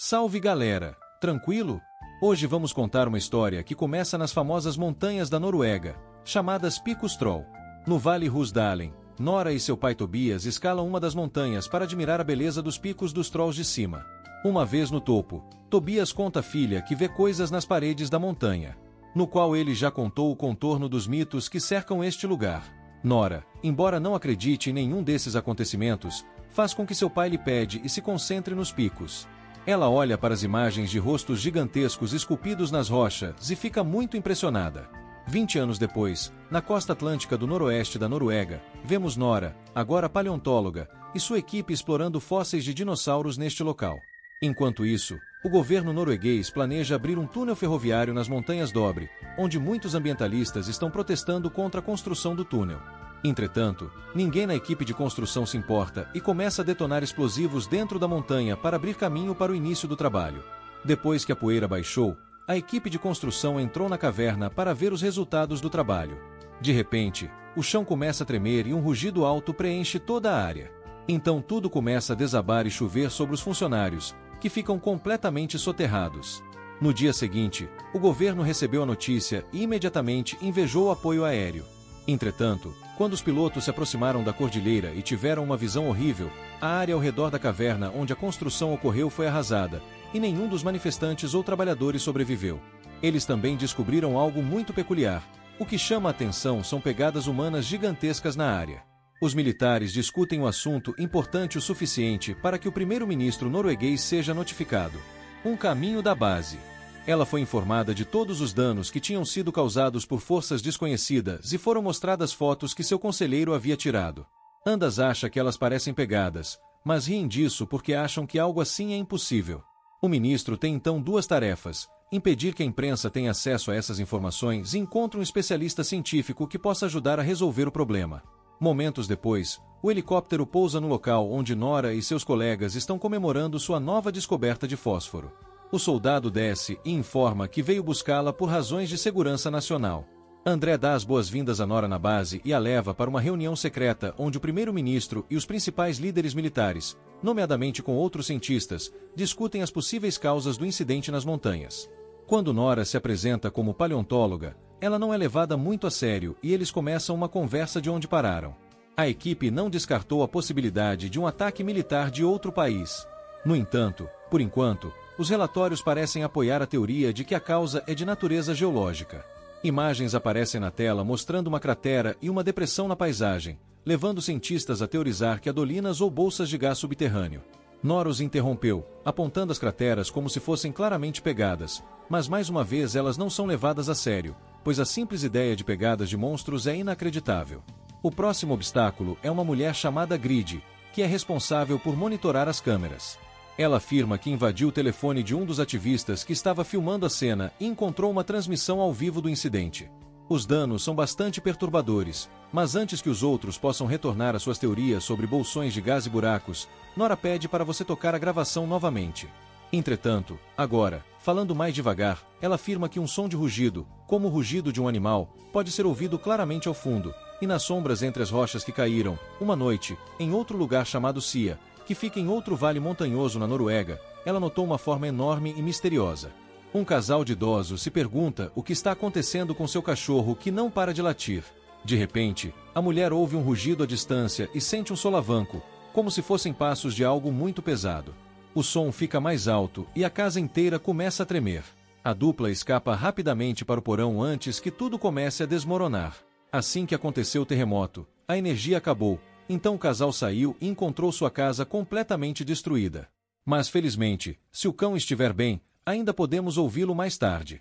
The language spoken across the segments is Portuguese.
Salve galera, tranquilo? Hoje vamos contar uma história que começa nas famosas montanhas da Noruega, chamadas Picos Troll. No Vale Husdalen, Nora e seu pai Tobias escalam uma das montanhas para admirar a beleza dos picos dos Trolls de cima. Uma vez no topo, Tobias conta à filha que vê coisas nas paredes da montanha, no qual ele já contou o contorno dos mitos que cercam este lugar. Nora, embora não acredite em nenhum desses acontecimentos, faz com que seu pai lhe pede e se concentre nos picos. Ela olha para as imagens de rostos gigantescos esculpidos nas rochas e fica muito impressionada. 20 anos depois, na costa atlântica do noroeste da Noruega, vemos Nora, agora paleontóloga, e sua equipe explorando fósseis de dinossauros neste local. Enquanto isso, o governo norueguês planeja abrir um túnel ferroviário nas montanhas Dobre, onde muitos ambientalistas estão protestando contra a construção do túnel. Entretanto, ninguém na equipe de construção se importa e começa a detonar explosivos dentro da montanha para abrir caminho para o início do trabalho. Depois que a poeira baixou, a equipe de construção entrou na caverna para ver os resultados do trabalho. De repente, o chão começa a tremer e um rugido alto preenche toda a área. Então tudo começa a desabar e chover sobre os funcionários, que ficam completamente soterrados. No dia seguinte, o governo recebeu a notícia e imediatamente invejou o apoio aéreo. Entretanto, quando os pilotos se aproximaram da cordilheira e tiveram uma visão horrível, a área ao redor da caverna onde a construção ocorreu foi arrasada, e nenhum dos manifestantes ou trabalhadores sobreviveu. Eles também descobriram algo muito peculiar. O que chama a atenção são pegadas humanas gigantescas na área. Os militares discutem o assunto importante o suficiente para que o primeiro-ministro norueguês seja notificado. Um caminho da base. Ela foi informada de todos os danos que tinham sido causados por forças desconhecidas e foram mostradas fotos que seu conselheiro havia tirado. Andas acha que elas parecem pegadas, mas riem disso porque acham que algo assim é impossível. O ministro tem então duas tarefas: impedir que a imprensa tenha acesso a essas informações e encontre um especialista científico que possa ajudar a resolver o problema. Momentos depois, o helicóptero pousa no local onde Nora e seus colegas estão comemorando sua nova descoberta de fósforo. O soldado desce e informa que veio buscá-la por razões de segurança nacional. André dá as boas-vindas a Nora na base e a leva para uma reunião secreta onde o primeiro-ministro e os principais líderes militares, nomeadamente com outros cientistas, discutem as possíveis causas do incidente nas montanhas. Quando Nora se apresenta como paleontóloga, ela não é levada muito a sério e eles começam uma conversa de onde pararam. A equipe não descartou a possibilidade de um ataque militar de outro país. No entanto, por enquanto, os relatórios parecem apoiar a teoria de que a causa é de natureza geológica. Imagens aparecem na tela mostrando uma cratera e uma depressão na paisagem, levando cientistas a teorizar que há dolinas ou bolsas de gás subterrâneo. Nora os interrompeu, apontando as crateras como se fossem claramente pegadas, mas mais uma vez elas não são levadas a sério, pois a simples ideia de pegadas de monstros é inacreditável. O próximo obstáculo é uma mulher chamada Grid, que é responsável por monitorar as câmeras. Ela afirma que invadiu o telefone de um dos ativistas que estava filmando a cena e encontrou uma transmissão ao vivo do incidente. Os danos são bastante perturbadores, mas antes que os outros possam retornar às suas teorias sobre bolsões de gás e buracos, Nora pede para você tocar a gravação novamente. Entretanto, agora, falando mais devagar, ela afirma que um som de rugido, como o rugido de um animal, pode ser ouvido claramente ao fundo, e nas sombras entre as rochas que caíram, uma noite, em outro lugar chamado Sia, que fica em outro vale montanhoso na Noruega, ela notou uma forma enorme e misteriosa. Um casal de idosos se pergunta o que está acontecendo com seu cachorro que não para de latir. De repente, a mulher ouve um rugido à distância e sente um solavanco, como se fossem passos de algo muito pesado. O som fica mais alto e a casa inteira começa a tremer. A dupla escapa rapidamente para o porão antes que tudo comece a desmoronar. Assim que aconteceu o terremoto, a energia acabou, então o casal saiu e encontrou sua casa completamente destruída. Mas felizmente, se o cão estiver bem, ainda podemos ouvi-lo mais tarde.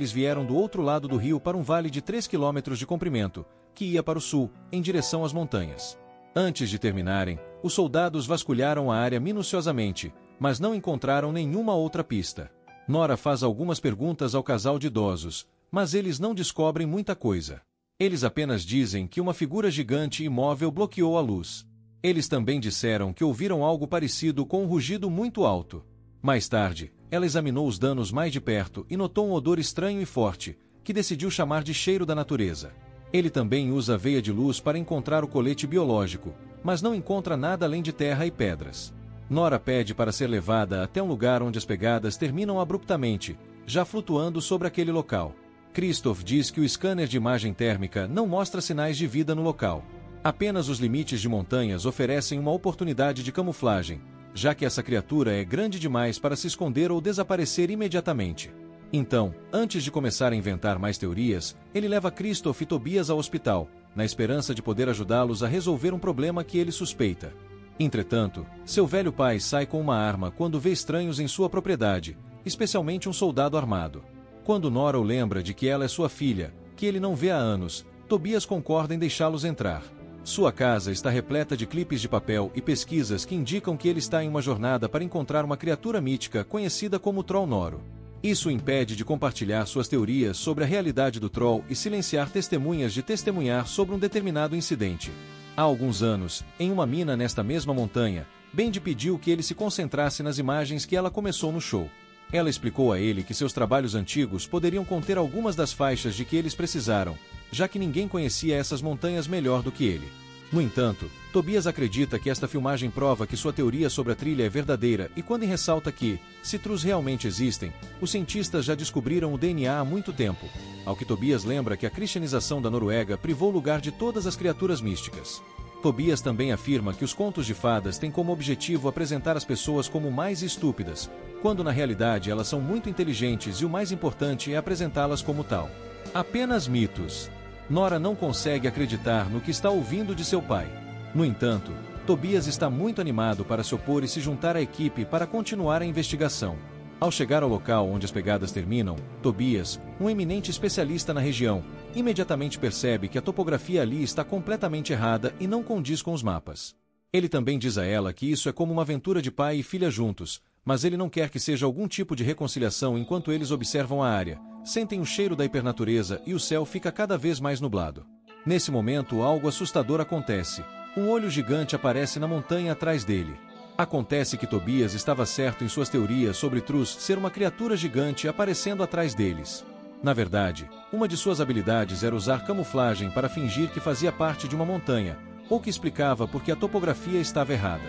simples vieram do outro lado do rio para um vale de 3 quilômetros de comprimento, que ia para o sul, em direção às montanhas. Antes de terminarem, os soldados vasculharam a área minuciosamente, mas não encontraram nenhuma outra pista. Nora faz algumas perguntas ao casal de idosos, mas eles não descobrem muita coisa. Eles apenas dizem que uma figura gigante imóvel bloqueou a luz. Eles também disseram que ouviram algo parecido com um rugido muito alto. Mais tarde, ela examinou os danos mais de perto e notou um odor estranho e forte, que decidiu chamar de cheiro da natureza. Ele também usa a veia de luz para encontrar o colete biológico, mas não encontra nada além de terra e pedras. Nora pede para ser levada até um lugar onde as pegadas terminam abruptamente, já flutuando sobre aquele local. Christoph diz que o scanner de imagem térmica não mostra sinais de vida no local. Apenas os limites de montanhas oferecem uma oportunidade de camuflagem, já que essa criatura é grande demais para se esconder ou desaparecer imediatamente. Então, antes de começar a inventar mais teorias, ele leva Christoph e Tobias ao hospital, na esperança de poder ajudá-los a resolver um problema que ele suspeita. Entretanto, seu velho pai sai com uma arma quando vê estranhos em sua propriedade, especialmente um soldado armado. Quando Nora o lembra de que ela é sua filha, que ele não vê há anos, Tobias concorda em deixá-los entrar. Sua casa está repleta de clipes de papel e pesquisas que indicam que ele está em uma jornada para encontrar uma criatura mítica conhecida como Troll Noro. Isso o impede de compartilhar suas teorias sobre a realidade do Troll e silenciar testemunhas de testemunhar sobre um determinado incidente. Há alguns anos, em uma mina nesta mesma montanha, Bendy pediu que ele se concentrasse nas imagens que ela começou no show. Ela explicou a ele que seus trabalhos antigos poderiam conter algumas das faixas de que eles precisaram, já que ninguém conhecia essas montanhas melhor do que ele. No entanto, Tobias acredita que esta filmagem prova que sua teoria sobre a trilha é verdadeira e quando ressalta que, se trus realmente existem, os cientistas já descobriram o DNA há muito tempo, ao que Tobias lembra que a cristianização da Noruega privou o lugar de todas as criaturas místicas. Tobias também afirma que os contos de fadas têm como objetivo apresentar as pessoas como mais estúpidas, quando na realidade elas são muito inteligentes e o mais importante é apresentá-las como tal. Apenas mitos. Nora não consegue acreditar no que está ouvindo de seu pai. No entanto, Tobias está muito animado para se opor e se juntar à equipe para continuar a investigação. Ao chegar ao local onde as pegadas terminam, Tobias, um eminente especialista na região, imediatamente percebe que a topografia ali está completamente errada e não condiz com os mapas. Ele também diz a ela que isso é como uma aventura de pai e filha juntos, mas ele não quer que seja algum tipo de reconciliação enquanto eles observam a área, sentem o cheiro da hipernatureza e o céu fica cada vez mais nublado. Nesse momento, algo assustador acontece. Um olho gigante aparece na montanha atrás dele. Acontece que Tobias estava certo em suas teorias sobre Trus ser uma criatura gigante aparecendo atrás deles. Na verdade, uma de suas habilidades era usar camuflagem para fingir que fazia parte de uma montanha, ou que explicava por que a topografia estava errada.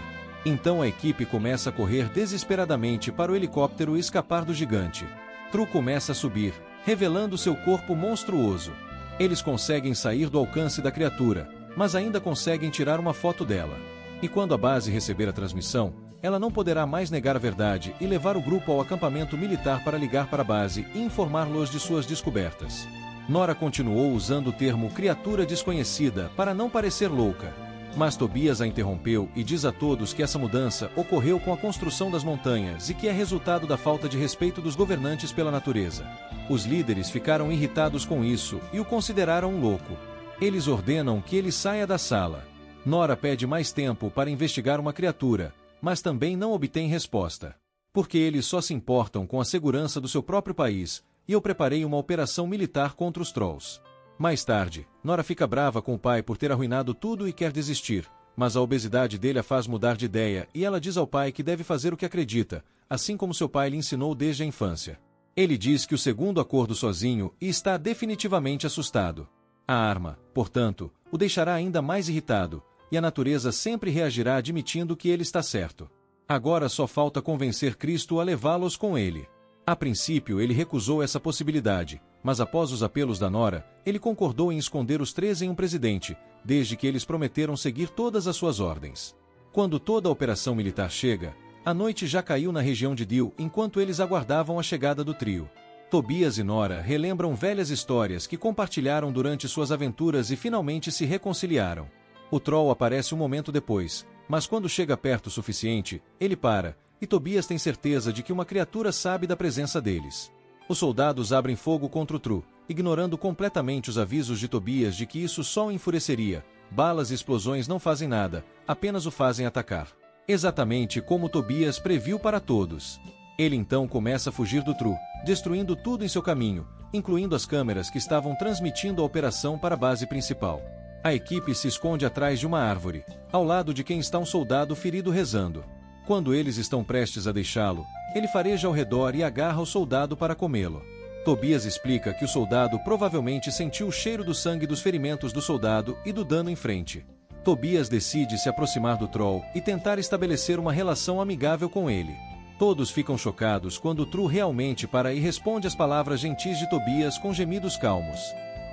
Então a equipe começa a correr desesperadamente para o helicóptero e escapar do gigante. Tru começa a subir, revelando seu corpo monstruoso. Eles conseguem sair do alcance da criatura, mas ainda conseguem tirar uma foto dela. E quando a base receber a transmissão, ela não poderá mais negar a verdade e levar o grupo ao acampamento militar para ligar para a base e informá-los de suas descobertas. Nora continuou usando o termo criatura desconhecida para não parecer louca. Mas Tobias a interrompeu e diz a todos que essa mudança ocorreu com a construção das montanhas e que é resultado da falta de respeito dos governantes pela natureza. Os líderes ficaram irritados com isso e o consideraram um louco. Eles ordenam que ele saia da sala. Nora pede mais tempo para investigar uma criatura, mas também não obtém resposta. Porque eles só se importam com a segurança do seu próprio país, e eu preparei uma operação militar contra os Trolls. Mais tarde, Nora fica brava com o pai por ter arruinado tudo e quer desistir, mas a obesidade dele a faz mudar de ideia e ela diz ao pai que deve fazer o que acredita, assim como seu pai lhe ensinou desde a infância. Ele diz que o segundo acordo sozinho e está definitivamente assustado. A arma, portanto, o deixará ainda mais irritado, e a natureza sempre reagirá admitindo que ele está certo. Agora só falta convencer Cristo a levá-los com ele. A princípio ele recusou essa possibilidade, mas após os apelos da Nora, ele concordou em esconder os três em um presidente, desde que eles prometeram seguir todas as suas ordens. Quando toda a operação militar chega, a noite já caiu na região de Dil enquanto eles aguardavam a chegada do trio. Tobias e Nora relembram velhas histórias que compartilharam durante suas aventuras e finalmente se reconciliaram. O Troll aparece um momento depois, mas quando chega perto o suficiente, ele para, e Tobias tem certeza de que uma criatura sabe da presença deles. Os soldados abrem fogo contra o Tru, ignorando completamente os avisos de Tobias de que isso só o enfureceria. Balas e explosões não fazem nada, apenas o fazem atacar. Exatamente como Tobias previu para todos. Ele então começa a fugir do Tru, destruindo tudo em seu caminho, incluindo as câmeras que estavam transmitindo a operação para a base principal. A equipe se esconde atrás de uma árvore, ao lado de quem está um soldado ferido rezando. Quando eles estão prestes a deixá-lo, ele fareja ao redor e agarra o soldado para comê-lo. Tobias explica que o soldado provavelmente sentiu o cheiro do sangue dos ferimentos do soldado e do dano em frente. Tobias decide se aproximar do Troll e tentar estabelecer uma relação amigável com ele. Todos ficam chocados quando o Tru realmente para e responde às palavras gentis de Tobias com gemidos calmos.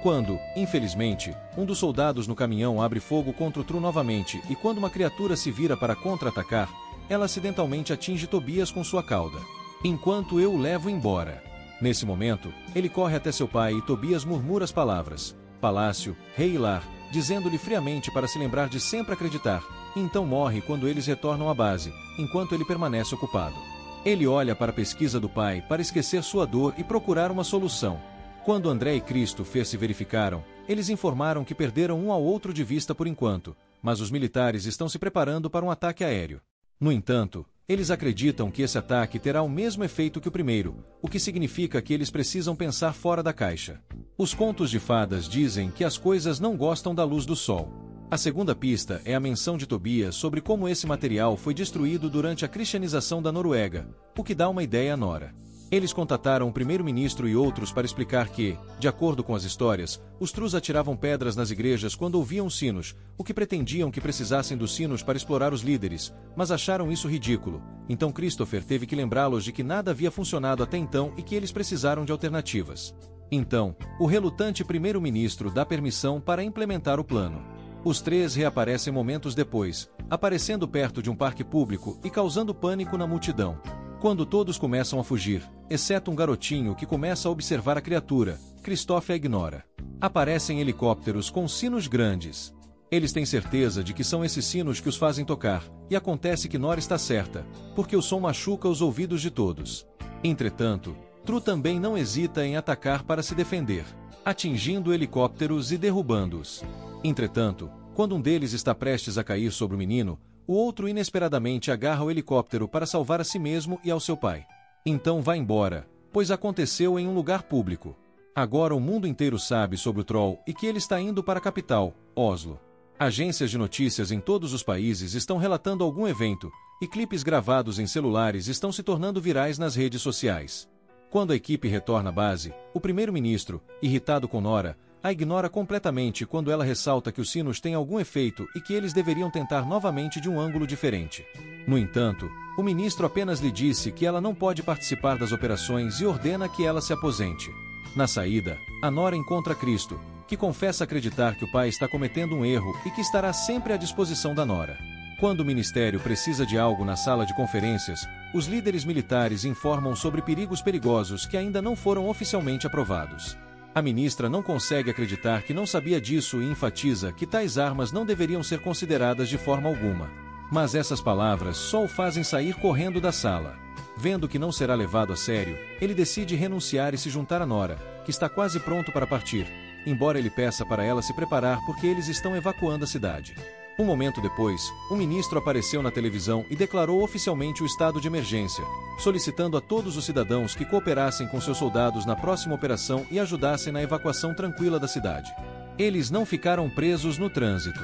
Quando, infelizmente, um dos soldados no caminhão abre fogo contra o Tru novamente e quando uma criatura se vira para contra-atacar, ela acidentalmente atinge Tobias com sua cauda. Enquanto eu o levo embora. Nesse momento, ele corre até seu pai e Tobias murmura as palavras: Palácio, Rei e Lar, dizendo-lhe friamente para se lembrar de sempre acreditar, e então morre quando eles retornam à base, enquanto ele permanece ocupado. Ele olha para a pesquisa do pai para esquecer sua dor e procurar uma solução. Quando André e Cristo se verificaram, eles informaram que perderam um ao outro de vista por enquanto, mas os militares estão se preparando para um ataque aéreo. No entanto, eles acreditam que esse ataque terá o mesmo efeito que o primeiro, o que significa que eles precisam pensar fora da caixa. Os contos de fadas dizem que as coisas não gostam da luz do sol. A segunda pista é a menção de Tobias sobre como esse material foi destruído durante a cristianização da Noruega, o que dá uma ideia a Nora. Eles contataram o primeiro-ministro e outros para explicar que, de acordo com as histórias, os Trus atiravam pedras nas igrejas quando ouviam sinos, o que pretendiam que precisassem dos sinos para explorar os líderes, mas acharam isso ridículo. Então Christopher teve que lembrá-los de que nada havia funcionado até então e que eles precisaram de alternativas. Então, o relutante primeiro-ministro dá permissão para implementar o plano. Os três reaparecem momentos depois, aparecendo perto de um parque público e causando pânico na multidão. Quando todos começam a fugir, exceto um garotinho que começa a observar a criatura, Christopher a ignora. Aparecem helicópteros com sinos grandes. Eles têm certeza de que são esses sinos que os fazem tocar, e acontece que Nora está certa, porque o som machuca os ouvidos de todos. Entretanto, Tru também não hesita em atacar para se defender, atingindo helicópteros e derrubando-os. Entretanto, quando um deles está prestes a cair sobre o menino, o outro inesperadamente agarra o helicóptero para salvar a si mesmo e ao seu pai. Então vai embora, pois aconteceu em um lugar público. Agora o mundo inteiro sabe sobre o Troll e que ele está indo para a capital, Oslo. Agências de notícias em todos os países estão relatando algum evento, e clipes gravados em celulares estão se tornando virais nas redes sociais. Quando a equipe retorna à base, o primeiro-ministro, irritado com Nora, a ignora completamente quando ela ressalta que os sinos têm algum efeito e que eles deveriam tentar novamente de um ângulo diferente. No entanto, o ministro apenas lhe disse que ela não pode participar das operações e ordena que ela se aposente. Na saída, a Nora encontra Cristo, que confessa acreditar que o pai está cometendo um erro e que estará sempre à disposição da Nora. Quando o ministério precisa de algo na sala de conferências, os líderes militares informam sobre perigos perigosos que ainda não foram oficialmente aprovados. A ministra não consegue acreditar que não sabia disso e enfatiza que tais armas não deveriam ser consideradas de forma alguma. Mas essas palavras só o fazem sair correndo da sala. Vendo que não será levado a sério, ele decide renunciar e se juntar a Nora, que está quase pronto para partir, embora ele peça para ela se preparar porque eles estão evacuando a cidade. Um momento depois, o ministro apareceu na televisão e declarou oficialmente o estado de emergência, solicitando a todos os cidadãos que cooperassem com seus soldados na próxima operação e ajudassem na evacuação tranquila da cidade. Eles não ficaram presos no trânsito.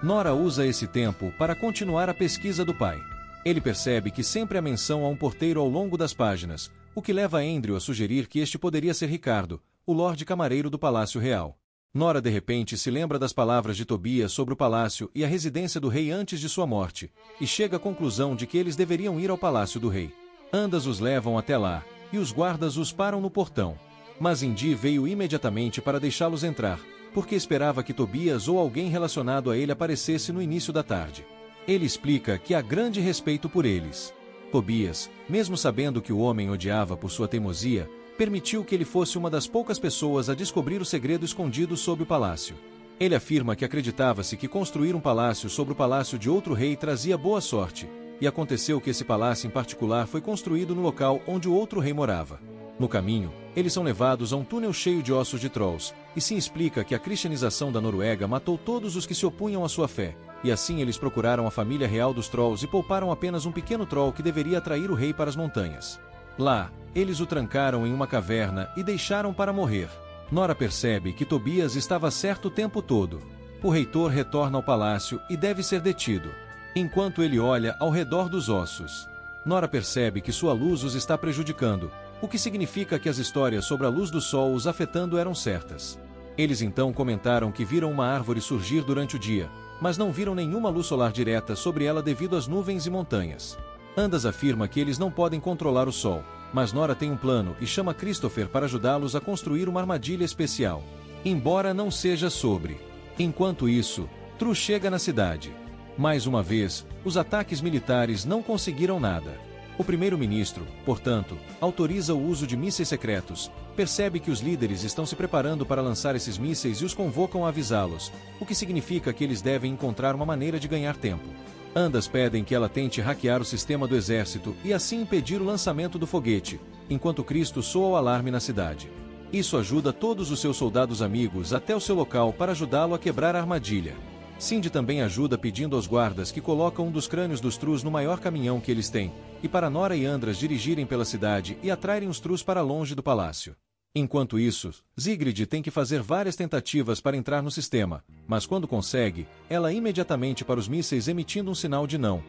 Nora usa esse tempo para continuar a pesquisa do pai. Ele percebe que sempre há menção a um porteiro ao longo das páginas, o que leva Andrew a sugerir que este poderia ser Ricardo, o Lorde Camareiro do Palácio Real. Nora de repente se lembra das palavras de Tobias sobre o palácio e a residência do rei antes de sua morte, e chega à conclusão de que eles deveriam ir ao palácio do rei. Ambas os levam até lá, e os guardas os param no portão. Mas Indy veio imediatamente para deixá-los entrar, porque esperava que Tobias ou alguém relacionado a ele aparecesse no início da tarde. Ele explica que há grande respeito por eles. Tobias, mesmo sabendo que o homem odiava por sua teimosia, permitiu que ele fosse uma das poucas pessoas a descobrir o segredo escondido sob o palácio. Ele afirma que acreditava-se que construir um palácio sobre o palácio de outro rei trazia boa sorte, e aconteceu que esse palácio em particular foi construído no local onde o outro rei morava. No caminho, eles são levados a um túnel cheio de ossos de trolls, e se explica que a cristianização da Noruega matou todos os que se opunham à sua fé, e assim eles procuraram a família real dos trolls e pouparam apenas um pequeno troll que deveria atrair o rei para as montanhas. Lá, eles o trancaram em uma caverna e deixaram para morrer. Nora percebe que Tobias estava certo o tempo todo. O reitor retorna ao palácio e deve ser detido. Enquanto ele olha ao redor dos ossos, Nora percebe que sua luz os está prejudicando, o que significa que as histórias sobre a luz do sol os afetando eram certas. Eles então comentaram que viram uma árvore surgir durante o dia, mas não viram nenhuma luz solar direta sobre ela devido às nuvens e montanhas. Andas afirma que eles não podem controlar o sol, mas Nora tem um plano e chama Christopher para ajudá-los a construir uma armadilha especial. Embora não seja sobre. Enquanto isso, Tru chega na cidade. Mais uma vez, os ataques militares não conseguiram nada. O primeiro-ministro, portanto, autoriza o uso de mísseis secretos, percebe que os líderes estão se preparando para lançar esses mísseis e os convocam a avisá-los, o que significa que eles devem encontrar uma maneira de ganhar tempo. Andas pedem que ela tente hackear o sistema do exército e assim impedir o lançamento do foguete, enquanto Cristo soa o alarme na cidade. Isso ajuda todos os seus soldados amigos até o seu local para ajudá-lo a quebrar a armadilha. Cindy também ajuda pedindo aos guardas que colocam um dos crânios dos Trus no maior caminhão que eles têm, e para Nora e Andras dirigirem pela cidade e atraírem os Trus para longe do palácio. Enquanto isso, Sigrid tem que fazer várias tentativas para entrar no sistema, mas quando consegue, ela imediatamente para os mísseis emitindo um sinal de não.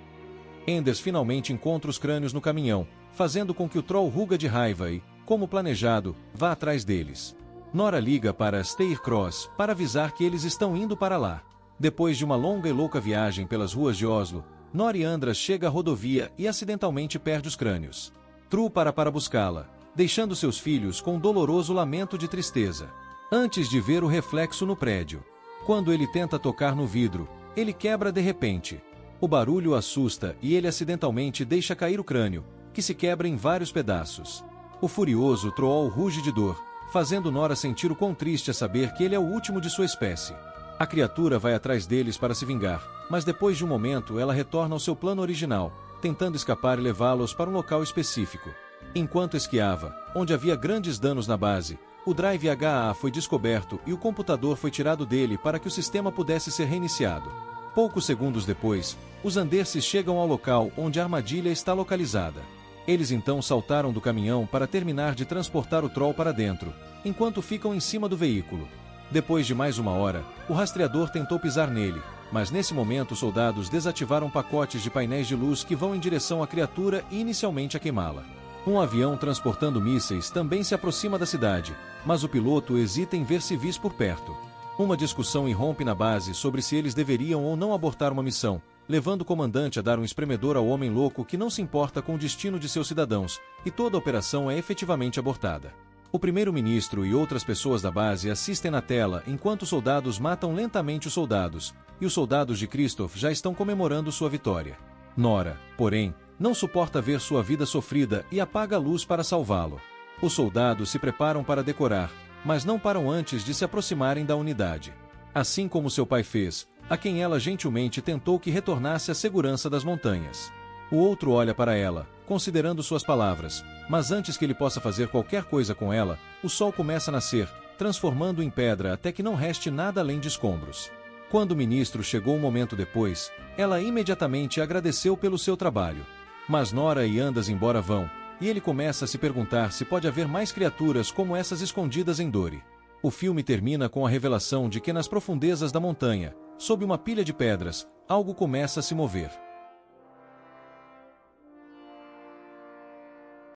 Anders finalmente encontra os crânios no caminhão, fazendo com que o Troll ruga de raiva e, como planejado, vá atrás deles. Nora liga para Steyr-Cross para avisar que eles estão indo para lá. Depois de uma longa e louca viagem pelas ruas de Oslo, Nora e Andras chega à rodovia e acidentalmente perde os crânios. Tru para buscá-la, deixando seus filhos com um doloroso lamento de tristeza. Antes de ver o reflexo no prédio. Quando ele tenta tocar no vidro, ele quebra de repente. O barulho o assusta e ele acidentalmente deixa cair o crânio, que se quebra em vários pedaços. O furioso Troll ruge de dor, fazendo Nora sentir o quão triste é saber que ele é o último de sua espécie. A criatura vai atrás deles para se vingar, mas depois de um momento ela retorna ao seu plano original, tentando escapar e levá-los para um local específico. Enquanto esquiava, onde havia grandes danos na base, o Drive HA foi descoberto e o computador foi tirado dele para que o sistema pudesse ser reiniciado. Poucos segundos depois, os Anderses chegam ao local onde a armadilha está localizada. Eles então saltaram do caminhão para terminar de transportar o Troll para dentro, enquanto ficam em cima do veículo. Depois de mais uma hora, o rastreador tentou pisar nele, mas nesse momento os soldados desativaram pacotes de painéis de luz que vão em direção à criatura e inicialmente a queimá-la. Um avião transportando mísseis também se aproxima da cidade, mas o piloto hesita em ver civis por perto. Uma discussão irrompe na base sobre se eles deveriam ou não abortar uma missão, levando o comandante a dar um espremedor ao homem louco que não se importa com o destino de seus cidadãos, e toda a operação é efetivamente abortada. O primeiro-ministro e outras pessoas da base assistem na tela enquanto os soldados matam lentamente os soldados, e os soldados de Christoph já estão comemorando sua vitória. Nora, porém, não suporta ver sua vida sofrida e apaga a luz para salvá-lo. Os soldados se preparam para decorar, mas não param antes de se aproximarem da unidade. Assim como seu pai fez, a quem ela gentilmente tentou que retornasse à segurança das montanhas. O outro olha para ela, considerando suas palavras, mas antes que ele possa fazer qualquer coisa com ela, o sol começa a nascer, transformando em pedra até que não reste nada além de escombros. Quando o ministro chegou um momento depois, ela imediatamente agradeceu pelo seu trabalho. Mas Nora e Andras embora vão, e ele começa a se perguntar se pode haver mais criaturas como essas escondidas em Dori. O filme termina com a revelação de que nas profundezas da montanha, sob uma pilha de pedras, algo começa a se mover.